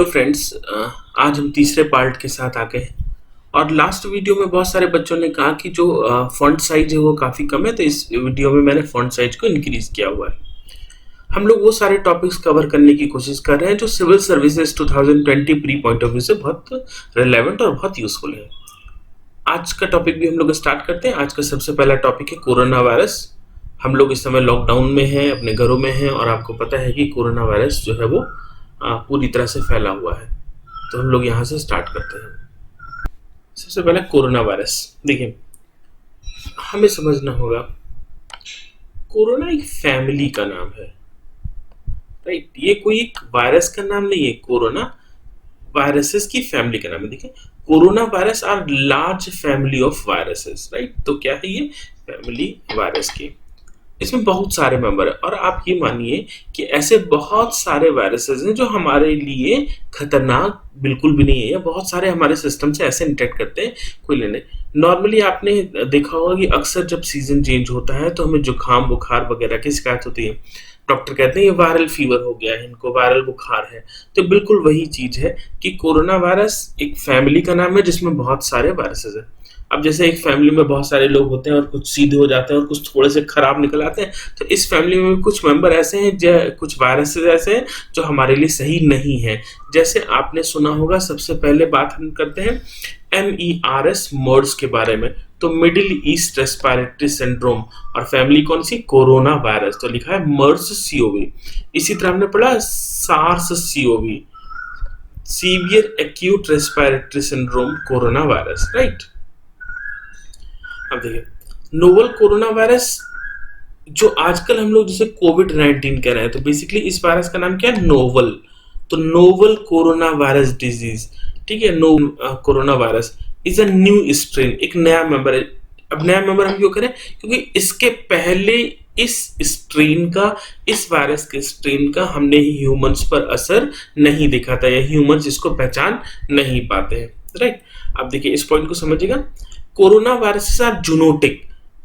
Friends, आज हम तीसरे पार्ट के साथ आ गए और लास्ट वीडियो में बहुत सारे बच्चों ने कहा कि जो फॉन्ट साइज है वो काफ़ी कम है, तो इस वीडियो में मैंने फॉन्ट साइज को इंक्रीज किया हुआ है। हम लोग वो सारे टॉपिक्स कवर करने की कोशिश कर रहे हैं जो civil services 2020 pre point of view से बहुत रिलेवेंट और बहुत यूजफुल है। आज का टॉपिक भी हम लोग स्टार्ट करते हैं। आज का सबसे पहला टॉपिक है कोरोना वायरस। हम लोग इस समय लॉकडाउन में हैं, अपने घरों में हैं और आपको पता है कि कोरोना वायरस जो है वो पूरी तरह से फैला हुआ है। तो हम लोग यहाँ से स्टार्ट करते हैं। सबसे पहले कोरोना वायरस। देखिए, हमें समझना होगा कोरोना एक फैमिली का नाम है, राइट। ये कोई एक वायरस का नाम नहीं है, कोरोना वायरसेस की फैमिली का नाम है। देखिए, corona virus are large family of viruses, right. तो क्या है ये फैमिली वायरस की, इसमें बहुत सारे मेंबर है और आप ये मानिए कि ऐसे बहुत सारे वायरसेस हैं जो हमारे लिए खतरनाक बिल्कुल भी नहीं है, या बहुत सारे हमारे सिस्टम से ऐसे इंटरेक्ट करते हैं कोई लेने। नॉर्मली आपने देखा होगा कि अक्सर जब सीजन चेंज होता है तो हमें जुकाम बुखार वगैरह की शिकायत होती है। डॉक्टर कहते हैं ये वायरल फीवर हो गया है, इनको वायरल बुखार है। तो बिल्कुल वही चीज है कि कोरोना वायरस एक फैमिली का नाम है जिसमें बहुत सारे वायरसेस हैं। अब जैसे एक फैमिली में बहुत सारे लोग होते हैं और कुछ सीधे हो जाते हैं और कुछ थोड़े से खराब निकल आते हैं, तो इस फैमिली में कुछ मेंबर ऐसे हैं जो कुछ वायरसेस ऐसे हैं जो हमारे लिए सही नहीं है। जैसे आपने सुना होगा, सबसे पहले बात हम करते हैं MERS मर्स के बारे में। तो मिडिल ईस्ट रेस्पिरेटरी सिंड्रोम और फैमिली कौन सी, कोरोना वायरस। तो लिखा है मर्स CoV। इसी तरह हमने पढ़ा SARS CoV, severe acute respiratory syndrome corona virus, right. अब देखिए, नोवल कोरोना वायरस जो आजकल हम लोग जिसे कोविड-19 कह रहे हैं, तो बेसिकली इस वायरस का नाम क्या है, नोवल। तो नोवल कोरोना वायरस डिजीज, ठीक है। Corona virus is a new strain, एक नया मेंबर है। अब नया मेंबर हम क्यों करें, क्योंकि इसके पहले इस स्ट्रेन का, इस वायरस के स्ट्रेन का हमने ह्यूमंस पर असर नहीं देखा था, या ह्यूमंस इसको पहचान नहीं पाते हैं, राइट। अब देखिए, इस पॉइंट को समझिएगा। Corona viruses are zoonotic.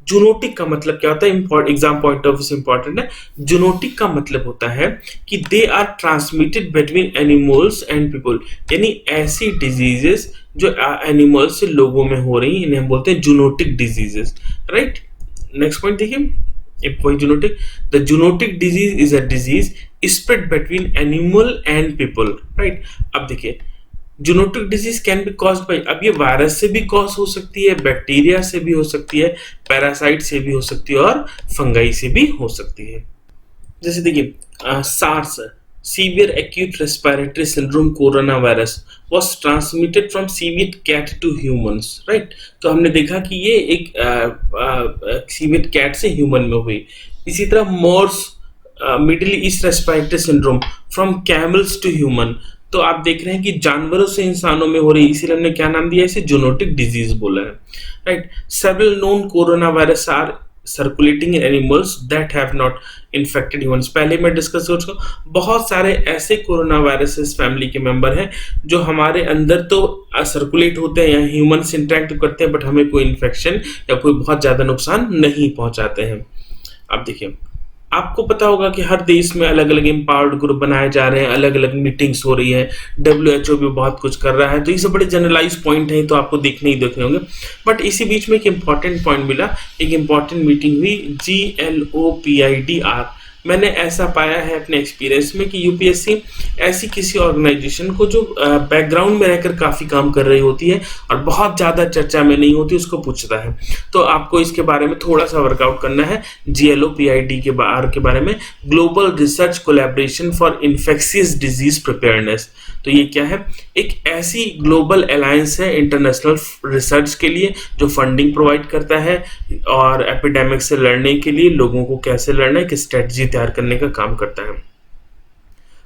Zoonotic का मतलब क्या होता है, एग्जाम पॉइंट ऑफ व्यू से इंपॉर्टेंट है। जूनोटिक का मतलब होता है कि they are transmitted between animals and people, यानी ऐसी डिजीजेस जो एनिमल से लोगों में हो रही, इन्हें हम बोलते हैं zoonotic diseases, right. Next point देखिए, एक point zoonotic. The zoonotic disease is a disease spread between animal and people, right. अब देखिए, zoonotic disease can be caused by, अब ये वायरस से भी कॉज हो सकती है, बैक्टीरिया से भी हो सकती है, पैरासाइट से भी हो सकती है और फंगाई से भी हो सकती है। जैसे देखिए, SARS severe acute respiratory syndrome corona virus was transmitted from civet cat to humans, right. तो हमने देखा कि ये एक सीवियर कैट से ह्यूमन में हुई। इसी तरह MERS Middle East respiratory syndrome from camels to human. तो आप देख रहे हैं कि जानवरों से इंसानों में हो रही, इसीलिए हमने क्या नाम दिया, इसे जूनोटिक डिजीज बोला है, right. Several known corona virus are circulating in animals that have not infected humans. पहले मैं डिस्कस कर चुका, बहुत सारे ऐसे कोरोना वायरसेस फैमिली के मेंबर हैं जो हमारे अंदर तो सर्कुलेट होते हैं या ह्यूमन से इंटरेक्ट करते हैं, बट हमें कोई इन्फेक्शन या कोई बहुत ज्यादा नुकसान नहीं पहुंचाते हैं। अब देखिए, आपको पता होगा कि हर देश में अलग अलग एम्पावर्ड ग्रुप बनाए जा रहे हैं, अलग अलग मीटिंग्स हो रही है, WHO भी बहुत कुछ कर रहा है। तो ये सब बड़े जनरलाइज पॉइंट हैं, तो आपको देखने होंगे। बट इसी बीच में एक इंपॉर्टेंट पॉइंट मिला, एक इंपॉर्टेंट मीटिंग हुई GLOPIDR। मैंने ऐसा पाया है अपने एक्सपीरियंस में कि UPSC ऐसी किसी ऑर्गेनाइजेशन को जो बैकग्राउंड में रहकर काफी काम कर रही होती है और बहुत ज्यादा चर्चा में नहीं होती, उसको पूछता है। तो आपको इसके बारे में थोड़ा सा वर्कआउट करना है। GLOPID के बारे में, global research collaboration for infectious disease preparedness. तो ये क्या है, एक ऐसी ग्लोबल अलायंस है इंटरनेशनल रिसर्च के लिए जो फंडिंग प्रोवाइड करता है और एपिडेमिक से लड़ने के लिए लोगों को कैसे लड़ना है, कि स्ट्रेटजी तैयार करने का काम करता है।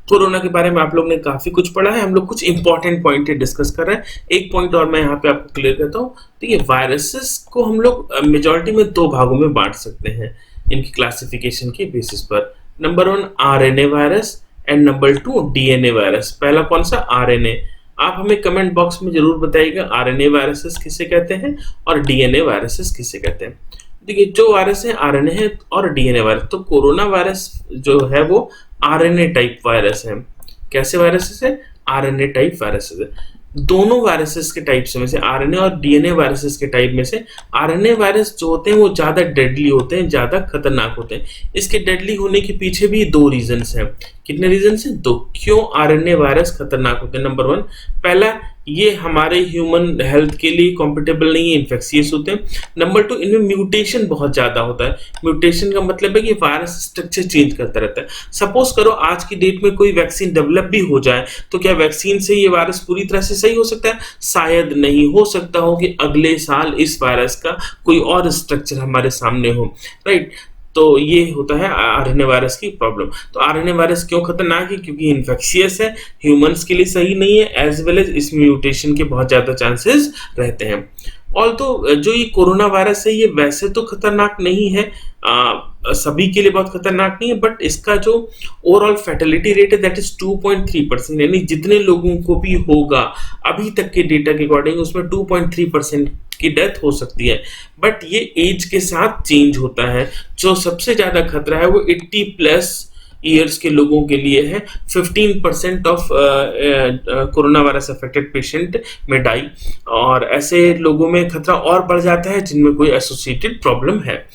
कोरोना के बारे में आप लोग ने काफी कुछ पढ़ा है, हम लोग कुछ इंपॉर्टेंट पॉइंट डिस्कस कर रहे हैं। एक पॉइंट और मैं यहाँ पे आपको क्लियर करता हूँ। तो ये वायरसेस को हम लोग मेजॉरिटी में दो भागों में बांट सकते हैं इनकी क्लासिफिकेशन के बेसिस पर। Number 1 RNA virus and number 2 DNA virus. पहला कौन सा, RNA। आप हमें कमेंट बॉक्स में जरूर बताइएगा RNA वायरसेस किसे कहते हैं और DNA वायरसेस किसे कहते हैं। देखिए, जो वायरस है RNA है और DNA वायरस। तो कोरोना वायरस जो है वो RNA टाइप वायरस है, कैसे वायरसेस है? आरएनए टाइप वायरसेस है। दोनों वायरसेस के टाइप्स में से आरएनए और डीएनए वायरसेस के टाइप में से आरएनए वायरस जो होते हैं वो ज्यादा डेडली होते हैं, ज्यादा खतरनाक होते हैं। इसके डेडली होने के पीछे भी दो रीजंस हैं। कितने रीजंस हैं? दो। क्यों आरएनए वायरस खतरनाक होते हैं? नंबर वन, पहला, ये हमारे ह्यूमन हेल्थ के लिए कॉम्पिटेबल नहीं है, इन्फेक्शियस होते हैं। नंबर टू, इनमें म्यूटेशन बहुत ज्यादा होता है। म्यूटेशन का मतलब है कि वायरस स्ट्रक्चर चेंज करता रहता है। सपोज करो आज की डेट में कोई वैक्सीन डेवलप भी हो जाए, तो क्या वैक्सीन से ये वायरस पूरी तरह से सही हो सकता है? शायद नहीं। हो सकता हो कि अगले साल इस वायरस का कोई और स्ट्रक्चर हमारे सामने हो, राइट? तो ये होता है आरएनए वायरस की प्रॉब्लम। तो आरएनए वायरस क्यों खतरनाक है? क्योंकि इन्फेक्शियस है, ह्यूमंस के लिए सही नहीं है, एज वेल एज इसमें म्यूटेशन के बहुत ज्यादा चांसेस रहते हैं। ऑल्दो जो ये कोरोना वायरस है, ये वैसे तो खतरनाक नहीं है, सभी के लिए बहुत खतरनाक नहीं है, बट इसका जो ओवरऑल फैटेलिटी रेट है दैट इज 2.3%, यानी जितने लोगों को भी होगा अभी तक के डेटा के अकॉर्डिंग उसमें 2.3% की डेथ हो सकती है। बट ये एज के साथ चेंज होता है। जो सबसे ज्यादा खतरा है वो 80 प्लस ईयर्स के लोगों के लिए है। 15% of corona virus affected patient में डाई, और ऐसे लोगों में खतरा और बढ़ जाता है जिनमें कोई एसोसिएटेड प्रॉब्लम है।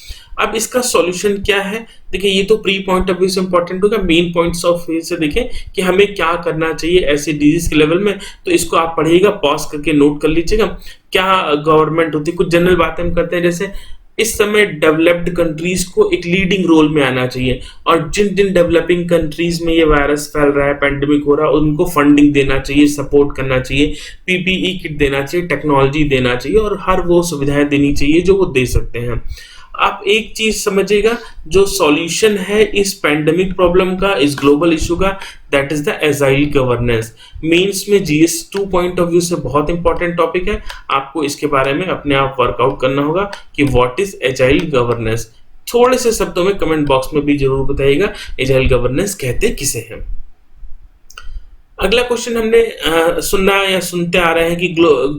अब इसका सॉल्यूशन क्या है? देखिए, ये तो प्री पॉइंट ऑफ व्यू से इंपॉर्टेंट होगा। मेन पॉइंट्स ऑफ व्यू से देखें कि हमें क्या करना चाहिए ऐसे डिजीज के लेवल में, तो इसको आप पढ़िएगा, पॉज करके नोट कर लीजिएगा। क्या गवर्नमेंट होती है, कुछ जनरल बातें हम करते हैं, जैसे इस समय डेवलप्ड कंट्रीज को एक लीडिंग रोल में आना चाहिए, और जिन जिन डेवलपिंग कंट्रीज में ये वायरस फैल रहा है, पैंडेमिक हो रहा है, उनको फंडिंग देना चाहिए, सपोर्ट करना चाहिए, पीपीई किट देना चाहिए, टेक्नोलॉजी देना चाहिए, और हर वो सुविधाएं देनी चाहिए जो वो दे सकते हैं। आप एक चीज समझिएगा, जो सॉल्यूशन है इस पैंडेमिक प्रॉब्लम का, इस ग्लोबल इशू का, that is the agile governance. Mains में जीएस 2 पॉइंट ऑफ व्यू से बहुत इंपॉर्टेंट टॉपिक है। आपको इसके बारे में अपने आप वर्कआउट करना होगा कि व्हाट इज एजाइल गवर्नेंस। थोड़े से शब्दों में कमेंट बॉक्स में भी जरूर बताइएगा एजाइल गवर्नेंस कहते किसे हैं। अगला क्वेश्चन हमने सुनना या सुनते आ रहे हैं कि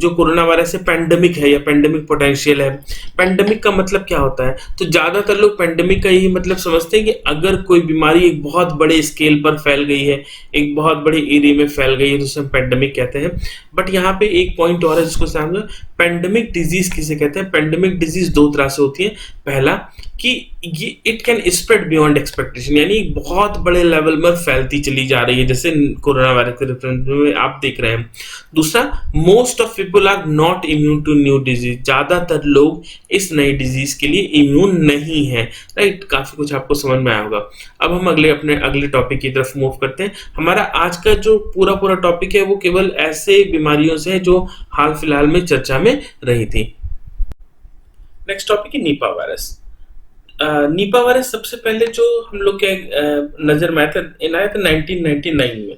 जो कोरोना वायरस है पेंडेमिक है या पेंडेमिक पोटेंशियल है। पेंडेमिक का मतलब क्या होता है? तो ज्यादातर लोग पेंडेमिक का यही मतलब समझते हैं कि अगर कोई बीमारी एक बहुत बड़े स्केल पर फैल गई है, एक बहुत बड़े एरिया में फैल गई है, तो उसे हम पेंडेमिक कहते हैं। बट यहाँ पे एक पॉइंट और है जिसको समझना, पेंडेमिक डिजीज किसे कहते हैं? पेंडेमिक डिजीज दो तरह से होती है। पहला कि ये it can spread beyond expectation, यानी बहुत बड़े लेवल पर फैलती चली जा रही है, जैसे कोरोना वायरस के रेफरेंस में आप देख रहे हैं। दूसरा, most of people are not immune to new disease, ज्यादातर लोग इस नई डिजीज के लिए इम्यून नहीं है, राइट? काफी कुछ आपको समझ में आया होगा। अब हम अगले टॉपिक की तरफ मूव करते हैं। हमारा आज का जो पूरा टॉपिक है वो केवल ऐसे बीमारियों से है जो हाल फिलहाल में चर्चा में रही थी। नेक्स्ट टॉपिक है नीपा वायरस। नीपा वायरस सबसे पहले जो हम लोग के नजर में आया था 1999 में,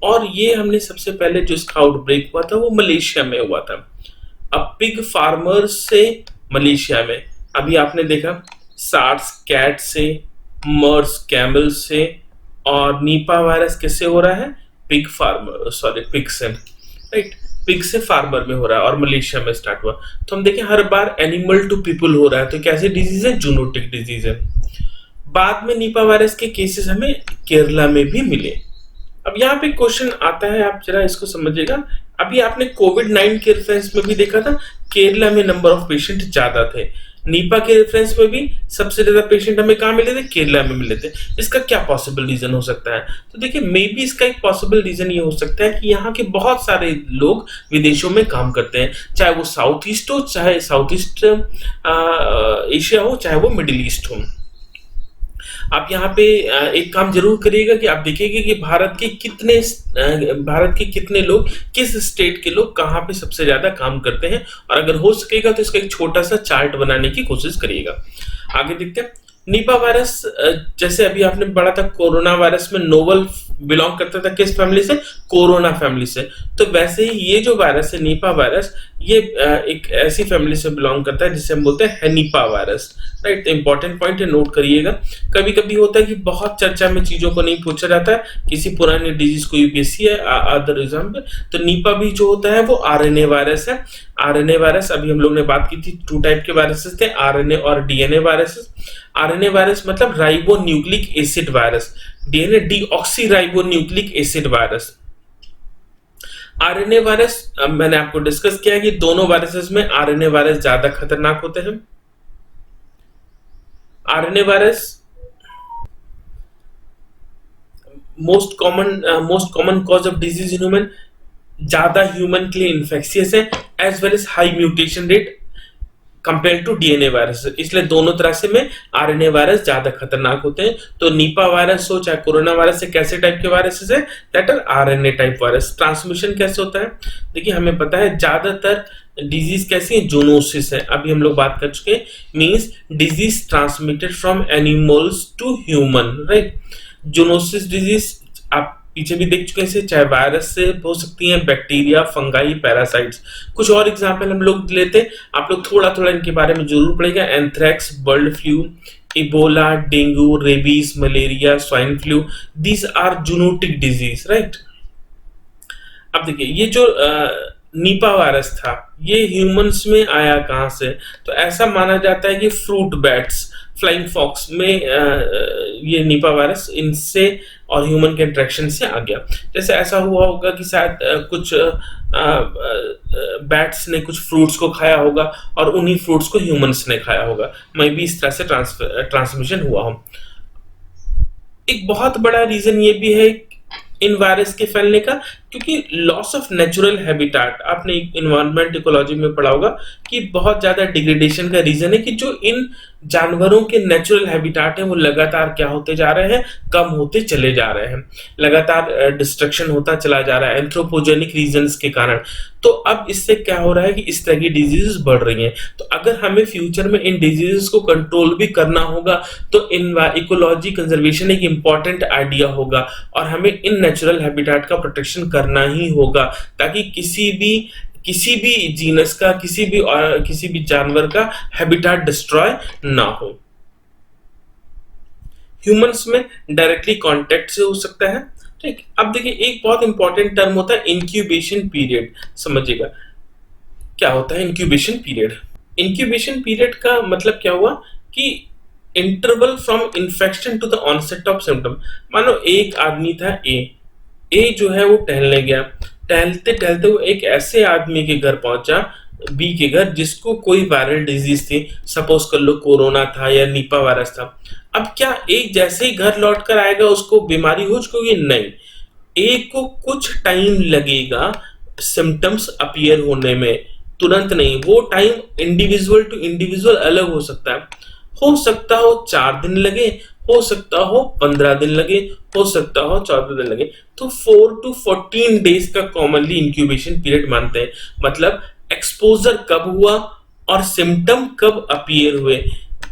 और ये हमने सबसे पहले जो इसका आउटब्रेक हुआ था वो मलेशिया में हुआ था। अब पिग फार्मर्स से मलेशिया में, अभी आपने देखा सार्स कैट से, मर्स कैमल से, और नीपा वायरस किससे हो रहा है? पिग से, राइट? पिग से फार्मर में हो रहा है और मलेशिया में स्टार्ट हुआ। तो हम देखें हर बार एनिमल टू पीपल हो रहा है, तो कैसे डिजीज है? जूनोटिक डिजीज है। बाद में नीपा वायरस के केसेस हमें केरला में भी मिले। अब यहाँ पे क्वेश्चन आता है, आप जरा इसको समझिएगा। अभी आपने कोविड-19 के रेफरेंस में भी देखा था केरला में नंबर ऑफ पेशेंट ज्यादा थे। नीपा के रेफरेंस में भी सबसे ज्यादा पेशेंट हमें कहाँ मिले थे? केरला में मिले थे। इसका क्या पॉसिबल रीजन हो सकता है? तो देखिए, मे बी इसका एक पॉसिबल रीजन ये हो सकता है कि यहाँ के बहुत सारे लोग विदेशों में काम करते हैं, चाहे वो साउथ ईस्ट हो, चाहे साउथ ईस्ट एशिया हो, चाहे वो मिडिल ईस्ट हो। आप यहाँ पे एक काम जरूर करिएगा कि आप देखिएगा कि भारत के कितने लोग, किस स्टेट के लोग कहाँ पे सबसे ज्यादा काम करते हैं, और अगर हो सकेगा तो इसका एक छोटा सा चार्ट बनाने की कोशिश करिएगा। आगे देखते हैं। नीपा वायरस, जैसे अभी आपने पढ़ा था कोरोना वायरस में नोवल बिलोंग करता था किस फैमिली से? कोरोना फैमिली से। तो वैसे ही ये जो वायरस है नीपा वायरस, ये एक ऐसी फैमिली से बिलोंग करता है जिसे हम बोलते हैं henipa virus, right? Important point है, नोट करिएगा। कभी कभी होता है कि बहुत चर्चा में चीजों को नहीं पूछा जाता है, किसी पुरानी डिजीज को यूपीएससी है अदर एग्जाम पे। तो नीपा भी जो होता है वो आरएनए वायरस है। आरएनए वायरस, अभी हम लोग ने बात की थी 2 टाइप के वायरसेस थे, आरएनए और डीएनए वायरसेस। आरएनए वायरस मतलब ribo nucleic acid virus. DNA deoxy ribo nucleic acid virus. RNA virus, मैंने आपको डिस्कस किया कि दोनों वायरसेस में आरएनए वायरस ज्यादा खतरनाक होते हैं। RNA virus most common cause of disease in human, ज्यादा ह्यूमन के लिए इन्फेक्शियस है, as well as high mutation rate compare to DNA virus, इसलिए दोनों तरह से में आरएनए वायरस ज्यादा खतरनाक होते हैं। तो नीपा वायरस हो चाहे कोरोना वायरस है, कैसे टाइप के वायरसेस है, that are RNA type virus. Transmission कैसे होता है, देखिए हमें पता है ज्यादातर डिजीज कैसी है, जूनोसिस है, अभी हम लोग बात कर चुके हैं, means disease transmitted from animals to human, right. Zoonosis disease आप पीछे भी देख चुके हैं, चाहे वायरस से हो सकती हैं, बैक्टीरिया, फंगाई, पैरासाइट्स। कुछ और एग्जांपल हम लोग लेते, आप लोग थोड़ा थोड़ा इनके बारे में जरूर पढ़ेगा। Anthrax, bird flu, Ebola, dengue, rabies, malaria, swine flu, these are zoonotic disease, right. अब देखिए ये जो नीपा वायरस था, ये ह्यूमंस में आया कहां से, तो ऐसा माना जाता है कि फ्रूट बैट्स, फ्लाइंग फॉक्स में ये नीपा वायरस इनसे और ह्यूमन के इंटरेक्शन से आ गया। जैसे ऐसा हुआ होगा कि शायद कुछ बैट्स ने कुछ फ्रूट्स को खाया होगा और उन्हीं फ्रूट्स को ह्यूमंस ने खाया होगा, मे बी इस तरह से ट्रांसमिशन हुआ हो। एक बहुत बड़ा रीजन ये भी है इन वायरस के फैलने का, क्योंकि लॉस ऑफ नेचुरल हैबिटाट, आपने इन्वायरमेंट इकोलॉजी में पढ़ा होगा कि बहुत ज्यादा डिग्रेडेशन का रीजन है कि जो इन जानवरों के नेचुरल हैबिटाट है वो लगातार क्या होते जा रहे हैं, कम होते चले जा रहे हैं, लगातार डिस्ट्रक्शन होता चला जा रहा है एंथ्रोपोजेनिक रीजंस के कारण। तो अब इससे क्या हो रहा है कि इस तरह की डिजीजेस बढ़ रही हैं। तो अगर हमें फ्यूचर में इन डिजीजेस को कंट्रोल भी करना होगा तो इन इकोलॉजी कंजर्वेशन एक इंपॉर्टेंट आइडिया होगा और हमें इन नेचुरल हैबिटाट का प्रोटेक्शन करना ही होगा, ताकि किसी भी जीनस का, किसी भी जानवर का हैबिटाट डिस्ट्रॉय ना हो। ह्यूमंस में डायरेक्टली कांटेक्ट से हो सकता है, ठीक। अब देखिए एक बहुत इंपॉर्टेंट टर्म होता है इंक्यूबेशन पीरियड, समझिएगा क्या होता है इंक्यूबेशन पीरियड। इंक्यूबेशन पीरियड का मतलब क्या हुआ कि interval from infection to the onset of symptom. मानो एक आदमी था ए जो है वो टहलने गया, टहलते टहलते वो एक ऐसे आदमी के घर पहुंचा, बी के घर, जिसको कोई वायरल डिजीज थी, सपोज कर लो कोरोना था या नीपा वायरस था। अब क्या एक जैसे ही घर लौट कर आएगा उसको बीमारी हो चुकी? नहीं, एक को कुछ टाइम लगेगा सिम्टम्स अपीयर होने में, तुरंत नहीं। वो टाइम इंडिविजुअल टू इंडिविजुअल अलग हो सकता है, हो सकता हो 4 दिन लगे, हो सकता हो 15 दिन लगे, हो सकता हो 14 दिन लगे। तो 4 to 14 डेज का कॉमनली इंक्यूबेशन पीरियड मानते हैं। मतलब एक्सपोजर कब हुआ और सिम्टम कब अपीयर हुए,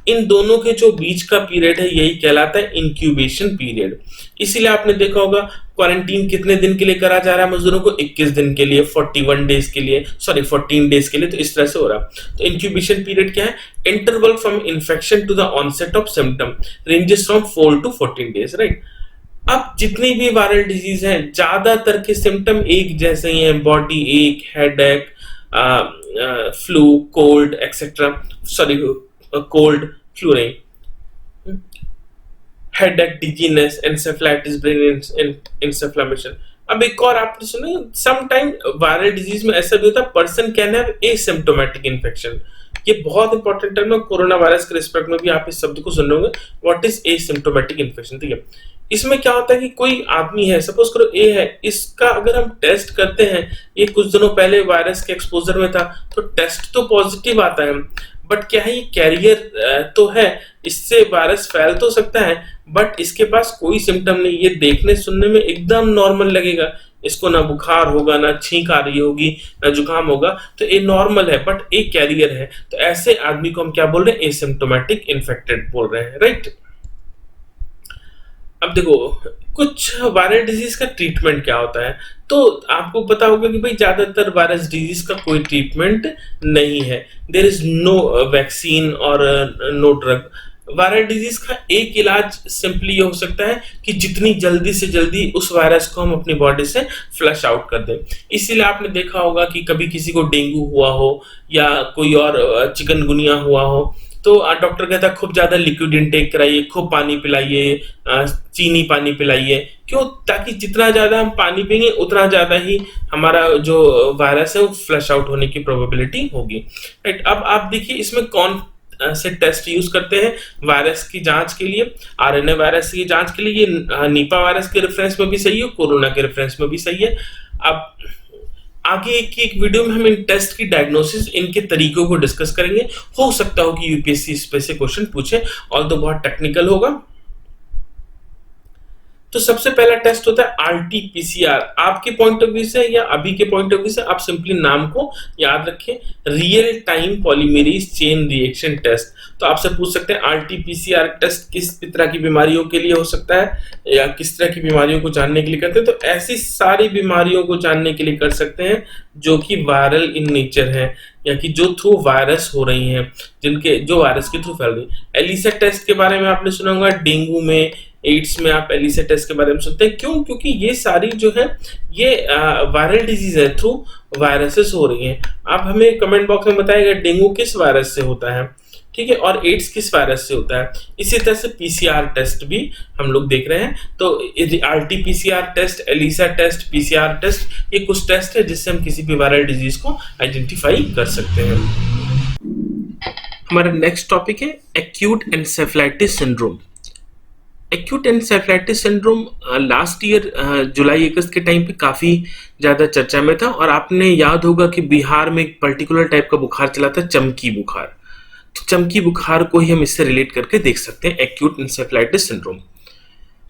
इन दोनों के जो बीच का पीरियड है यही कहलाता है इंक्यूबेशन पीरियड। इसीलिए आपने देखा होगा क्वारंटीन कितने दिन के लिए करा जा रहा है मजदूरों को, 21 दिन के लिए, 41 डेज के लिए, सॉरी 14 डेज के लिए, तो इस तरह से हो रहा। तो इंक्यूबेशन पीरियड क्या है? Interval from infection to the onset of symptom ranges from 4 to 14 days, right. अब जितनी भी वायरल डिजीज हैं ज्यादातर के सिम्टम एक जैसे ही हैं, body ache, headache, flu, cold etcetera, sorry cold, flu नहीं, headache, dizziness, encephalitis, brain inflammation. अब एक और आपने सुना, समटाइम वायरल डिजीज में ऐसा भी होता है person can have asymptomatic infection. ये बहुत इंपॉर्टेंट टर्म है, कोरोना वायरस के रिस्पेक्ट में भी आप इस शब्द को सुन रहे होंगे, व्हाट इज एसिम्प्टोमेटिक इन्फेक्शन, ठीक है। इसमें क्या होता है कि कोई आदमी है, सपोज करो ए है, इसका अगर हम टेस्ट करते हैं, ये कुछ दिनों पहले वायरस के एक्सपोजर में था, तो टेस्ट तो पॉजिटिव आता है, बट क्या है ये कैरियर तो है, इससे वायरस फैल तो सकता है, बट इसके पास कोई सिम्टम नहीं, ये देखने सुनने में एकदम नॉर्मल लगेगा, इसको ना बुखार होगा, ना छींक आ रही होगी, ना जुकाम होगा, तो ये नॉर्मल है, बट एक कैरियर है। तो ऐसे आदमी को हम क्या बोल रहे हैं? एसिम्प्टोमेटिक इन्फेक्टेड बोल रहे हैं, राइट। अब देखो कुछ वायरल डिजीज का ट्रीटमेंट क्या होता है, तो आपको पता होगा कि भाई ज्यादातर वायरस डिजीज का कोई ट्रीटमेंट नहीं है, देयर इज नो वैक्सीन और नो ड्रग। वायरल डिजीज का एक इलाज सिंपली ये हो सकता है कि जितनी जल्दी से जल्दी उस वायरस को हम अपनी बॉडी से फ्लश आउट कर दें। इसीलिए आपने देखा होगा कि कभी किसी को डेंगू हुआ हो या कोई और चिकनगुनिया हुआ हो, तो डॉक्टर कहता है खूब ज्यादा लिक्विड इनटेक कराइए, खूब पानी पिलाइए, चीनी पानी पिलाइए। क्यों? ताकि जितना ज्यादा हम पानी पिएंगे उतना ज्यादा ही हमारा जो वायरस है वो फ्लश आउट होने की प्रोबेबिलिटी होगी। राइट, अब आप देखिए इसमें कौन से टेस्ट यूज करते हैं वायरस की जांच के लिए। आरएनए वायरस की जांच के लिए ये निपा वायरस के रेफरेंस में भी सही है, कोरोना के रेफरेंस में भी सही है। अब आगे एक वीडियो में हम इन टेस्ट की डायग्नोसिस, इनके तरीकों को डिस्कस करेंगे। हो सकता हो कि यूपीएससी इस पे से क्वेश्चन पूछे, और तो बहुत टेक्निकल होगा। तो सबसे पहला टेस्ट होता है आरटीपीसीआर। आपके पॉइंट ऑफ व्यू से या अभी के पॉइंट ऑफ व्यू से आप सिंपली नाम को याद रखें, real time polymerase chain reaction test. तो आपसे पूछ सकते हैं आरटीपीसीआर टेस्ट किस तरह की बीमारियों के लिए हो सकता है या किस तरह की बीमारियों को जानने के लिए करते हैं। तो ऐसी सारी बीमारियों को जानने के लिए कर सकते हैं जो कि वायरल इन नेचर है या कि जो थ्रू वायरस हो रही हैं, जिनके जो वायरस के थ्रू फैल रही है। एलिसा टेस्ट के बारे में आपने सुना होगा, डेंगू में, एड्स में आप एलिसा टेस्ट के बारे में सुनते हैं। क्यों? क्योंकि ये सारी जो है ये वायरल डिजीज है, थ्रू वायरसेस हो रही हैं। आप हमें कमेंट बॉक्स में बताइएगा डेंगू किस वायरस से होता है, ठीक है, और एड्स किस वायरस से होता है। इसी तरह से पीसीआर टेस्ट भी हम लोग देख रहे हैं। तो RTPCR test, ELISA test, PCR test, ये कुछ टेस्ट है जिससे हम किसी भी वायरल डिजीज को आइडेंटिफाई कर सकते हैं। हमारा नेक्स्ट टॉपिक है acute encephalitis syndrome. Acute encephalitis syndrome last year जुलाई अगस्त के टाइम पे काफी ज्यादा चर्चा में था, और आपने याद होगा कि बिहार में एक पर्टिकुलर टाइप का बुखार चला था, चमकी बुखार। तो चमकी बुखार को ही हम इससे रिलेट करके देख सकते हैं, एक्यूट एन्सेफेलाइटिस सिंड्रोम।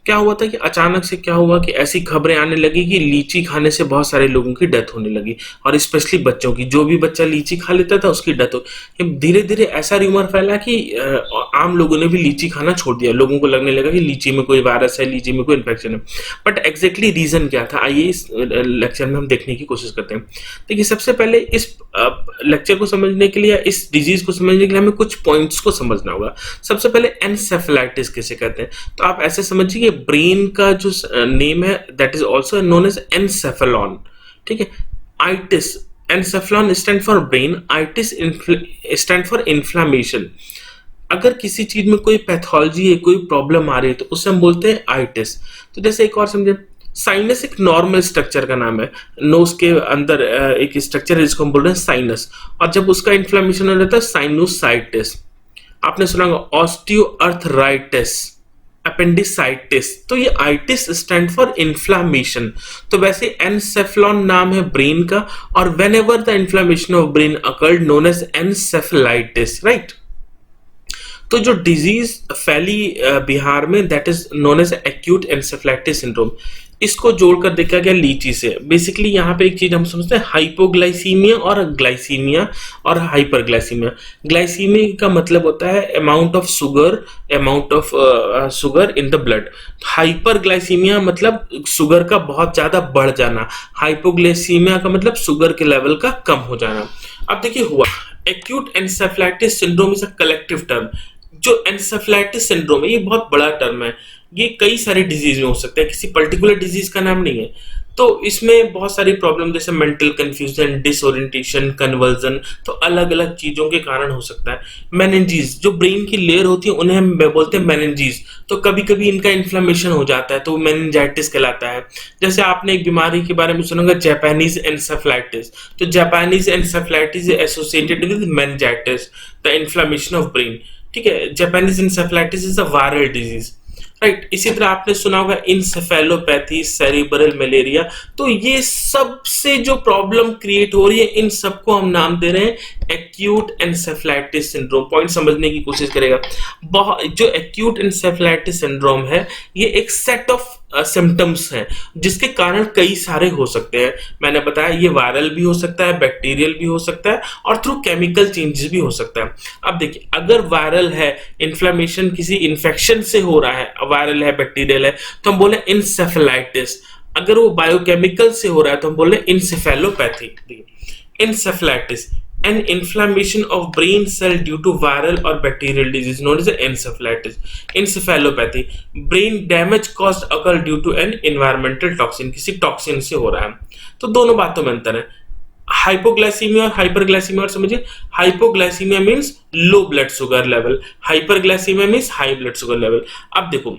क्या हुआ था कि अचानक से क्या हुआ कि ऐसी खबरें आने लगी कि लीची खाने से बहुत सारे लोगों की डेथ होने लगी, और स्पेशली बच्चों की। जो भी बच्चा लीची खा लेता था उसकी डेथ हो। धीरे धीरे ऐसा र्यूमर फैला कि आम लोगों ने भी लीची खाना छोड़ दिया। लोगों को लगने लगा कि लीची में कोई वायरस है, लीची में कोई इन्फेक्शन है। बट एग्जैक्टली रीजन क्या था, आइए इस लेक्चर में हम देखने की कोशिश करते हैं। देखिए, सबसे पहले इस लेक्चर को समझने के लिए, इस डिजीज को समझने के लिए हमें कुछ पॉइंट्स को समझना होगा। सबसे पहले एन्सेफेलाइटिस किसे कहते हैं, तो आप ऐसे समझिए ब्रेन का जो नेम है that is also known as encephalon, ठीक है। Itis, encephalon stand for brain, itis stand for inflammation. अगर किसी चीज में कोई पैथोलॉजी है, कोई प्रॉब्लम आ रही है, तो उसे हम बोलते हैं आइटिस। तो जैसे एक और समझे, साइनस एक नॉर्मल स्ट्रक्चर का नाम है। नोज के अंदर एक स्ट्रक्चर है जिसको हम बोल रहे हैं साइनस, और जब उसका इन्फ्लामेशन हो जाता है साइनोसाइटिस। आपने सुना होगा ऑस्टियोआर्थराइटिस, अपेंडिसाइटिस। तो ये आइटिस स्टैंड फॉर इन्फ्लामेशन। तो वैसे एनसेफेलॉन नाम है ब्रेन का, और whenever the inflammation of brain occurred known as encephalitis, right. तो जो डिजीज फैली बिहार में that is known as acute encephalitis syndrome, इसको जोड़कर देखा गया लीची से। बेसिकली यहाँ पे एक चीज हम समझते हैं, हाइपोग्लाइसीमिया और ग्लाइसीमिया और हाइपरग्लाइसीमिया। ग्लाइसीमिया का मतलब होता है amount of sugar in the blood. Hyperglycaemia मतलब शुगर का बहुत ज्यादा बढ़ जाना, हाइपोग्लाइसीमिया का मतलब शुगर के लेवल का कम हो जाना। अब देखिए हुआ, acute encephalitis syndrome is a collective term. जो एन्सेफेलाइटिस सिंड्रोम है ये बहुत बड़ा टर्म है, ये कई सारे डिजीज में हो सकता है, किसी पर्टिकुलर डिजीज का नाम नहीं है। तो इसमें बहुत सारी प्रॉब्लम जैसे मेंटल कंफ्यूजन, डिसओरिएंटेशन, कन्वर्जन, तो अलग अलग चीजों के कारण हो सकता है। मेनिंजीज, जो ब्रेन की लेयर होती है उन्हें हम बोलते हैं मेनिंजीज। तो कभी कभी इनका इन्फ्लेमेशन हो जाता है तो वो मेनिंजाइटिस कहलाता है। जैसे आपने एक बीमारी के बारे में सुना होगा जापानीज एन्सेफेलाइटिस। तो Japanese encephalitis associated with meningitis, the inflammation of brain, ठीक है। Japanese encephalitis is a viral disease, right. इसी तरह आपने सुना होगा इंसेफेलोपैथी, सेरिब्रल मलेरिया। तो ये सबसे जो प्रॉब्लम क्रिएट हो रही है, इन सबको हम नाम दे रहे हैं एक्यूट एन्सेफेलाइटिस सिंड्रोम। पॉइंट समझने की कोशिश करेगा। जो एक्यूट एन्सेफेलाइटिस सिंड्रोम है ये एक सेट ऑफ सिम्टम्स हैं जिसके कारण कई सारे हो सकते हैं। मैंने बताया ये वायरल भी हो सकता है, बैक्टीरियल भी हो सकता है, और थ्रू केमिकल चेंजेस भी हो सकता है। अब देखिए, अगर वायरल है, इन्फ्लेमेशन किसी इन्फेक्शन से हो रहा है, वायरल है, बैक्टीरियल है, तो हम बोले इंसेफेलाइटिस। अगर वो बायोकेमिकल से हो रहा है तो हम बोले encephalopathy. Encephalitis, an inflammation of brain cell due to viral or bacterial disease known as encephalitis. Encephalopathy, brain damage caused occur due to an environmental toxin, किसी टॉक्सिन से हो रहा है। तो दोनों बातों में अंतर है। हाइपोग्लाइसीमिया और हाइपरग्लाइसीमिया और समझिए। Hypoglycaemia means low blood sugar level, hyperglycaemia means high blood sugar level. अब देखो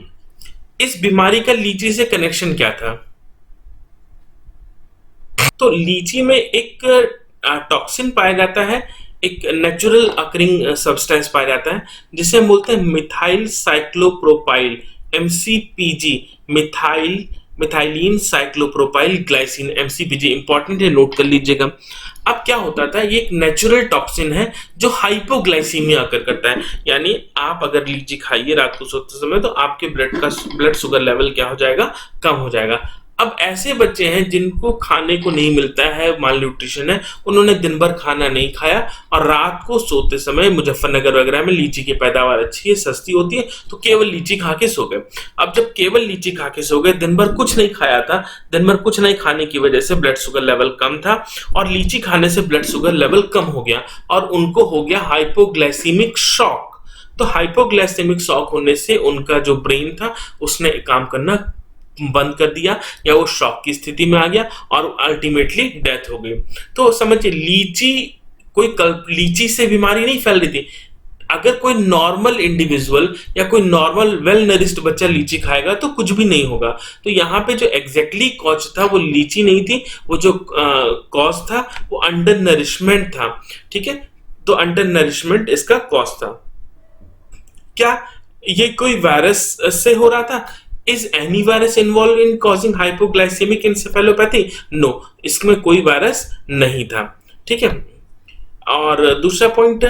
इस बीमारी का लीची से कनेक्शन क्या था। तो लीची में एक टॉक्सिन पाया जाता है, एक नेचुरल अकरिंग सब्सटेंस पाया जाता है जिसे हम बोलते हैं methyl cyclopropyl, MCPG, methyl methylene cyclopropyl glycine, MCPG. Important है, नोट कर लीजिएगा। अब क्या होता था, ये एक नेचुरल टॉक्सिन है जो हाइपोग्लाइसीमिया अकर करता है। यानी आप अगर लीची खाइए रात को सोते समय तो आपके ब्लड शुगर लेवल क्या हो जाएगा, कम हो जाएगा। अब ऐसे बच्चे हैं जिनको खाने को नहीं मिलता है, माल न्यूट्रिशन है, उन्होंने दिन भर खाना नहीं खाया और रात को सोते समय, मुजफ्फरनगर वगैरह में लीची की पैदावार अच्छी है, सस्ती होती है, तो केवल लीची खा के सो गए। अब जब केवल लीची खा के सो गए, दिन भर कुछ नहीं खाया था, दिन भर कुछ नहीं खाने की वजह से ब्लड शुगर लेवल कम था और लीची खाने से ब्लड शुगर लेवल कम हो गया और उनको हो गया हाइपोग्लाइसीमिक शॉक। तो हाइपोग्लाइसेमिक शॉक होने से उनका जो ब्रेन था उसने काम करना बंद कर दिया या वो शॉक की स्थिति में आ गया और अल्टीमेटली डेथ हो गई। तो समझिए लीची से बीमारी नहीं फैल रही थी। अगर कोई नॉर्मल इंडिविजुअल या कोई नॉर्मल वेल नरिश्ड बच्चा लीची खाएगा तो कुछ भी नहीं होगा। तो यहाँ पे जो एग्जैक्टली कॉज था वो लीची नहीं थी, वो जो कॉज था वो अंडर नरिशमेंट था। ठीक है, तो अंडर नरिशमेंट इसका कॉज था। क्या ये कोई वायरस से हो रहा था? Is any virus involve in causing hypoglycaemic encephalopathy? No, इसमें कोई वायरस नहीं था। ठीक है, और दूसरा पॉइंट,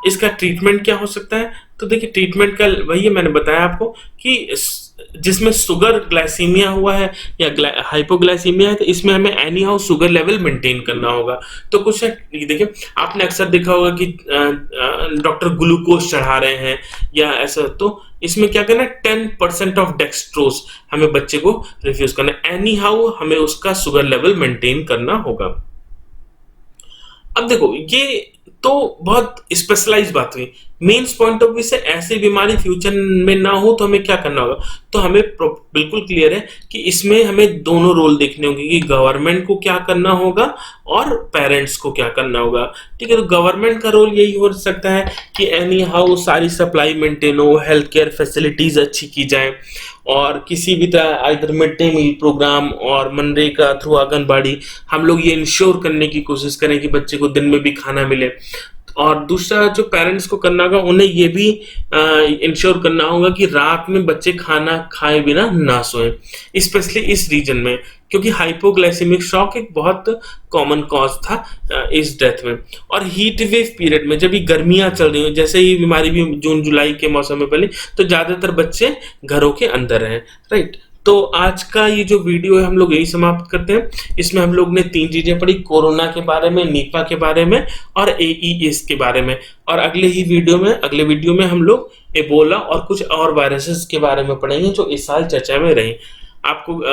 इसका ट्रीटमेंट क्या हो सकता है? तो देखिए ट्रीटमेंट का वही मैंने बताया आपको कि जिसमें शुगर ग्लाइसीमिया हुआ है या हाइपोग्लाइसीमिया है तो इसमें हमें any how sugar level maintain करना होगा। तो कुछ देखिए आपने अक्सर देखा होगा कि डॉक्टर ग्लूकोज चढ़ा रहे हैं या ऐसा, तो इसमें क्या करना है, 10% ऑफ डेक्सट्रोज हमें बच्चे को रिफ्यूज करना है। एनी हाउ हमें उसका शुगर लेवल मेंटेन करना होगा। अब देखो ये तो बहुत स्पेशलाइज बात हुई। मेंस पॉइंट ऑफ व्यू से ऐसी बीमारी फ्यूचर में ना हो तो हमें क्या करना होगा? तो हमें बिल्कुल क्लियर है कि इसमें हमें दोनों रोल देखने होंगे कि गवर्नमेंट को क्या करना होगा और पेरेंट्स को क्या करना होगा। ठीक है, तो गवर्नमेंट का रोल यही हो सकता है कि एनी हाउ सारी सप्लाई मेंटेन हो, हेल्थ केयर फैसिलिटीज अच्छी की जाए और किसी भी तरह इधर मिड डे मील प्रोग्राम और मनरेगा थ्रू आंगनबाड़ी हम लोग ये इंश्योर करने की कोशिश करें कि बच्चे को दिन में भी खाना मिले। और दूसरा जो पेरेंट्स को करना होगा, उन्हें ये भी इंश्योर करना होगा कि रात में बच्चे खाना खाए बिना ना सोएं, स्पेशली इस रीजन में, क्योंकि हाइपोग्लाइसेमिक शॉक एक बहुत कॉमन कॉज था इस डेथ में। और हीट वेव पीरियड में जब ये गर्मियां चल रही हो, जैसे ही बीमारी भी जून जुलाई के मौसम में फैली, तो ज्यादातर बच्चे घरों के अंदर हैं। राइट, तो आज का ये जो वीडियो है हम लोग यही समाप्त करते हैं। इसमें हम लोग ने 3 चीजें पढ़ी, कोरोना के बारे में, निपा के बारे में और एईएस के बारे में। और अगले वीडियो में हम लोग एबोला और कुछ और वायरसेस के बारे में पढ़ेंगे जो इस साल चर्चा में रही। आपको